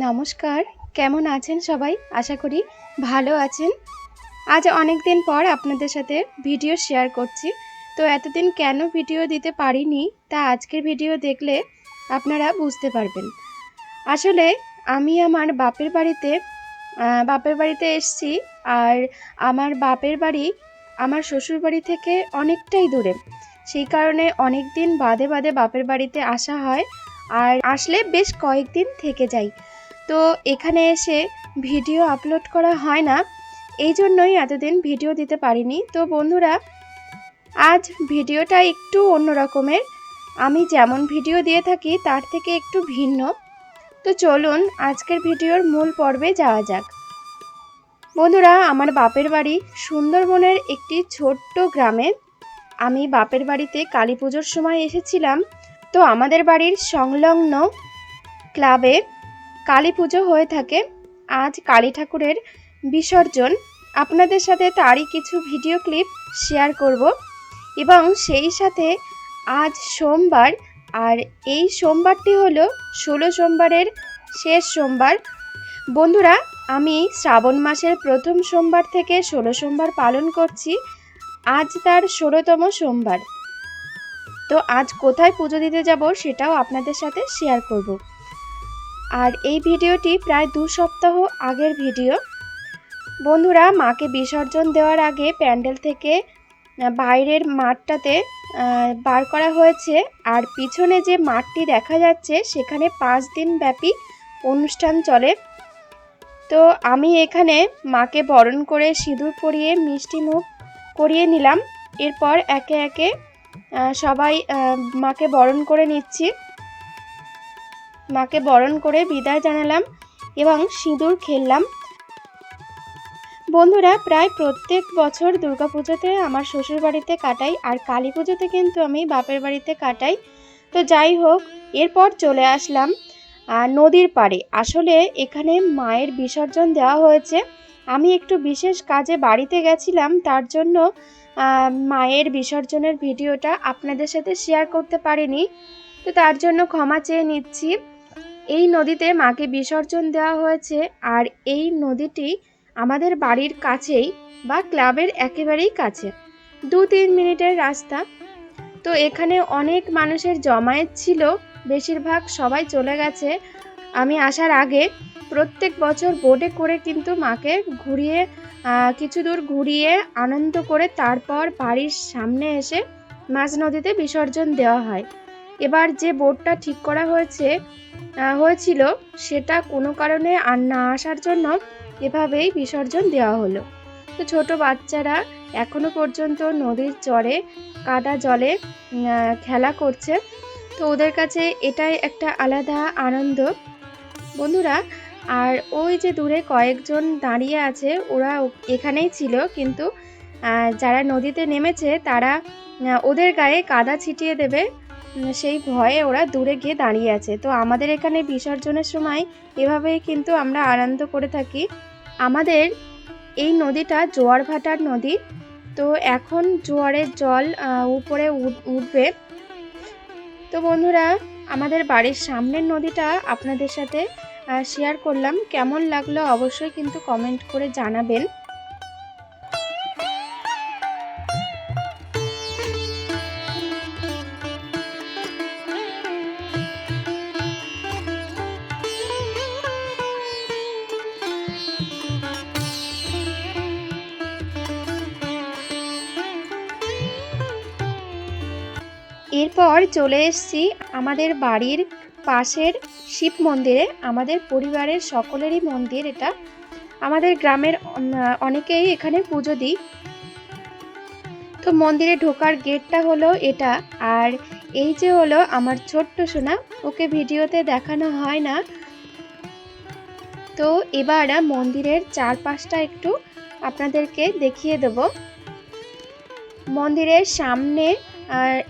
নমস্কার, কেমন আছেন সবাই? আশা করি ভালো আছেন। আজ অনেক দিন পর আপনাদের সাথে ভিডিও শেয়ার করছি। তো এতদিন কেন ভিডিও দিতে পারিনি তা আজকের ভিডিও দেখলে আপনারা বুঝতে পারবেন। আসলে আমি আমার বাপের বাড়িতে এসেছি। আর আমার বাপের বাড়ি আমার শ্বশুর বাড়ি থেকে অনেকটাই দূরে। সেই কারণে অনেক দিন বাদে বাপের বাড়িতে আসা হয়, আর আসলে বেশ কয়েকদিন থেকে যাই। তো এখানে এসে ভিডিও আপলোড করা হয় না, এই জন্যই এতদিন ভিডিও দিতে পারিনি। তো বন্ধুরা, আজ ভিডিওটা একটু অন্য রকমের। আমি যেমন ভিডিও দিয়ে থাকি তার থেকে একটু ভিন্ন। তো চলুন আজকের ভিডিওর মূল পর্বে যাওয়া যাক। বন্ধুরা, আমার বাপের বাড়ি সুন্দরবনের একটি ছোট্ট গ্রামে। আমি বাপের বাড়িতে কালী পুজোর সময় এসেছিলাম। তো আমাদের বাড়ির সংলগ্ন ক্লাবে কালী পুজো হয়ে থাকে। আজ কালী ঠাকুরের বিসর্জন, আপনাদের সাথে তারই কিছু ভিডিও ক্লিপ শেয়ার করব। এবং সেই সাথে আজ সোমবার, আর এই সোমবারটি হলো 16 সোমবারের শেষ সোমবার। বন্ধুরা, আমি শ্রাবণ মাসের প্রথম সোমবার থেকে 16 সোমবার পালন করছি। আজ তার 16তম সোমবার। তো আজ কোথায় পুজো দিতে যাব সেটাও আপনাদের সাথে শেয়ার করব। আর এই ভিডিওটি প্রায় 2 সপ্তাহ আগের ভিডিও। বন্ধুরা, মাকে বিসর্জন দেওয়ার আগে প্যান্ডেল থেকে বাইরের মাঠটাতে বার করা হয়েছে। আর পিছনে যে মাঠটি দেখা যাচ্ছে সেখানে 5 দিন ব্যাপী অনুষ্ঠান চলে। তো আমি এখানে মাকে বরণ করে সিঁদুর পরিয়ে মিষ্টি মুখ করিয়ে নিলাম। এরপর একে একে সবাই মাকে বরণ করে নিচ্ছি। মাকে বরণ করে বিদায় জানালাম এবং সিঁদুর খেললাম। বন্ধুরা, প্রায় প্রত্যেক বছর দুর্গাপুজোতে আমার শ্বশুর বাড়িতে কাটাই, আর কালী পুজোতে কিন্তু আমি বাপের বাড়িতে কাটাই। তো যাই হোক, এরপর চলে আসলাম নদীর পাড়ে। আসলে এখানে মায়ের বিসর্জন দেওয়া হয়েছে। আমি একটু বিশেষ কাজে বাড়িতে গেছিলাম, তার জন্য মায়ের বিসর্জনের ভিডিওটা আপনাদের সাথে শেয়ার করতে পারিনি। তো তার জন্য ক্ষমা চেয়ে নিচ্ছি। এই নদীতে মাকে বিসর্জন দেওয়া হয়েছে, আর এই নদীটি আমাদের বাড়ির কাছেই বা ক্লাবের একেবারেই কাছে, 2-3 মিনিটের রাস্তা। তো এখানে অনেক মানুষের জমায়েত ছিল, বেশিরভাগ সবাই চলে গেছে আমি আসার আগে। প্রত্যেক বছর বোটে করে কিন্তু মাকে ঘুরিয়ে কিছু দূর ঘুরিয়ে আনন্দ করে তারপর বাড়ির সামনে এসে মাঝ নদীতে বিসর্জন দেওয়া হয়। এবার যে বোটটা ঠিক করা হয়েছিল সেটা কোনো কারণে আর না আসার জন্য এভাবেই বিসর্জন দেওয়া হলো। তো ছোট বাচ্চারা এখনো পর্যন্ত নদীর চরে কাদা জলে খেলা করছে। তো ওদের কাছে এটাই একটা আলাদা আনন্দ। বন্ধুরা, আর ওই যে দূরে কয়েকজন দাঁড়িয়ে আছে, ওরা এখানেই ছিল, কিন্তু যারা নদীতে নেমেছে তারা ওদের গায়ে কাদা ছিটিয়ে দেবে সেই ভয়ে ওরা দূরে গিয়ে দাঁড়িয়ে আছে। তো আমাদের এখানে বিসর্জনের সময় এভাবেই কিন্তু আমরা আনন্দ করে থাকি। আমাদের এই নদীটা জোয়ার ভাটার নদী। তো এখন জোয়ারের জল উপরে উঠবে। তো বন্ধুরা, আমাদের বাড়ির সামনের নদীটা আপনাদের সাথে শেয়ার করলাম। কেমন লাগলো অবশ্যই কিন্তু কমেন্ট করে জানাবেন। এরপর চলে এসেছি আমাদের বাড়ির পাশের শিব মন্দিরে। আমাদের পরিবারের সকলেরই মন্দির এটা। আমাদের গ্রামের অনেকেই এখানে পুজো দিই। তো মন্দিরে ঢোকার গেটটা হলো এটা। আর এই যে হলো আমার ছোট্ট সোনা, ওকে ভিডিওতে দেখানো হয় না। তো এবার মন্দিরের চারপাশটা একটু আপনাদেরকে দেখিয়ে দেব। মন্দিরের সামনে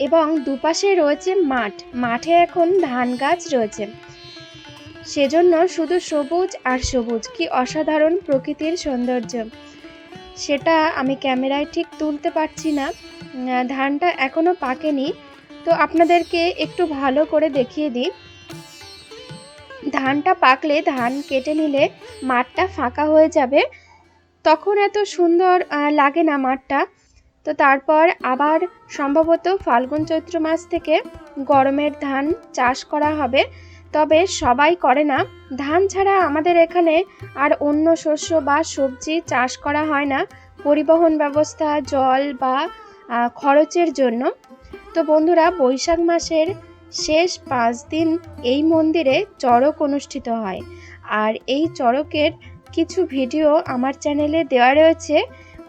এবং দুপাশে রয়েছে মাঠে এখন ধান গাছ রয়েছে, সেজন্য শুধু সবুজ আর সবুজ। কি অসাধারণ প্রকৃতির সৌন্দর্য, সেটা আমি ক্যামেরায় ঠিক তুলতে পারছি না, ধানটা এখনো পাকেনি। তো আপনাদেরকে একটু ভালো করে দেখিয়ে দিই। ধানটা পাকলে, ধান কেটে নিলে মাঠটা ফাঁকা হয়ে যাবে, তখন এত সুন্দর লাগে না মাঠটা। তো তারপর আবার সম্ভবত ফাল্গুন চৈত্র মাস থেকে গরমের ধান চাষ করা হবে। তবে সবাই করে না, ধান ছাড়া আমাদের এখানে আর অন্য শস্য বা সবজি চাষ করা হয় না, পরিবহন ব্যবস্থা, জল বা খরচের জন্য। তো বন্ধুরা, বৈশাখ মাসের শেষ 5 দিন এই মন্দিরে চড়ক অনুষ্ঠিত হয়। আর এই চড়কের কিছু ভিডিও আমার চ্যানেলে দেওয়া রয়েছে,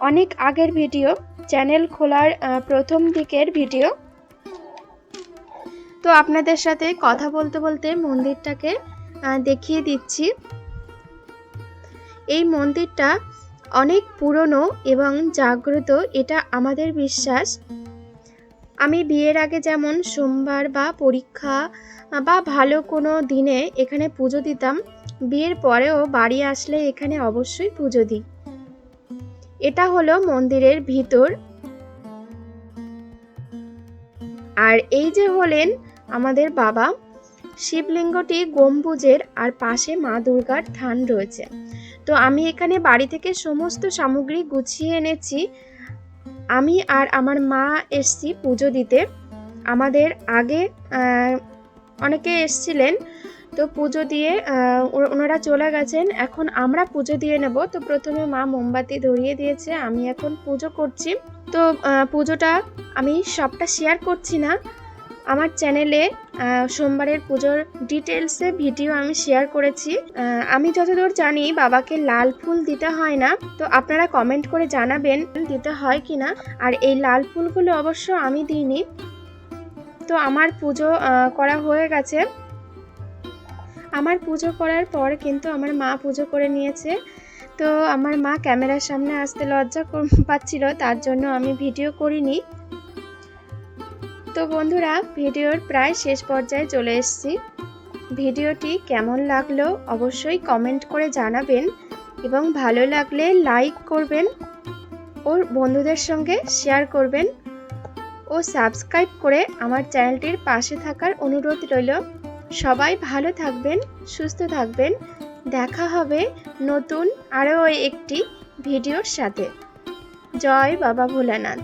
অনেক আগের ভিডিও, চ্যানেল খোলার প্রথম দিকের ভিডিও। তো আপনাদের সাথে কথা বলতে বলতে মন্দিরটাকে দেখিয়ে দিচ্ছি। এই মন্দিরটা অনেক পুরনো এবং জাগ্রত, এটা আমাদের বিশ্বাস। আমি বিয়ের আগে যেমন সোমবার বা পরীক্ষা বা ভালো কোনো দিনে এখানে পুজো দিতাম, বিয়ের পরেও বাড়ি আসলে এখানে অবশ্যই পুজো দিই। এটা হলো মন্দিরের ভিতর। আর এই যে হলেন আমাদের বাবা, শিবলিঙ্গটি গম্বুজের, আর পাশে মা দুর্গার থান রয়েছে। তো আমি এখানে বাড়ি থেকে সমস্ত সামগ্রী গুছিয়ে এনেছি। আমি আর আমার মা এসছি পুজো দিতে। আমাদের আগে অনেকে এসছিলেন, তো পুজো দিয়ে ওনারা চলে গেছেন, এখন আমরা পুজো দিয়ে নেব। তো প্রথমে মা মোমবাতি ধরিয়ে দিয়েছে, আমি এখন পুজো করছি। তো পুজোটা আমি সবটা শেয়ার করছি না, আমার চ্যানেলে সোমবারের পুজোর ডিটেলসে ভিডিও আমি শেয়ার করেছি। আমি যতদূর জানি বাবাকে লাল ফুল দিতে হয় না, তো আপনারা কমেন্ট করে জানাবেন দিতে হয় কিনা। আর এই লাল ফুলগুলো অবশ্য আমি দিইনি। তো আমার পুজো করা হয়ে গেছে। আমার পুজো করার পর কিন্তু আমার মা পুজো করে নিয়েছে। তো আমার মা ক্যামেরার সামনে আসতে লজ্জা পাচ্ছিল, তার জন্য আমি ভিডিও করিনি। তো বন্ধুরা, ভিডিওর প্রায় শেষ পর্যায়ে চলে এসেছি। ভিডিওটি কেমন লাগলো অবশ্যই কমেন্ট করে জানাবেন, এবং ভালো লাগলে লাইক করবেন ও বন্ধুদের সঙ্গে শেয়ার করবেন, ও সাবস্ক্রাইব করে আমার চ্যানেলটির পাশে থাকার অনুরোধ রইল। সবাই ভালো থাকবেন, সুস্থ থাকবেন। দেখা হবে নতুন আরও একটি ভিডিওর সাথে। জয় বাবা ভোলানাথ।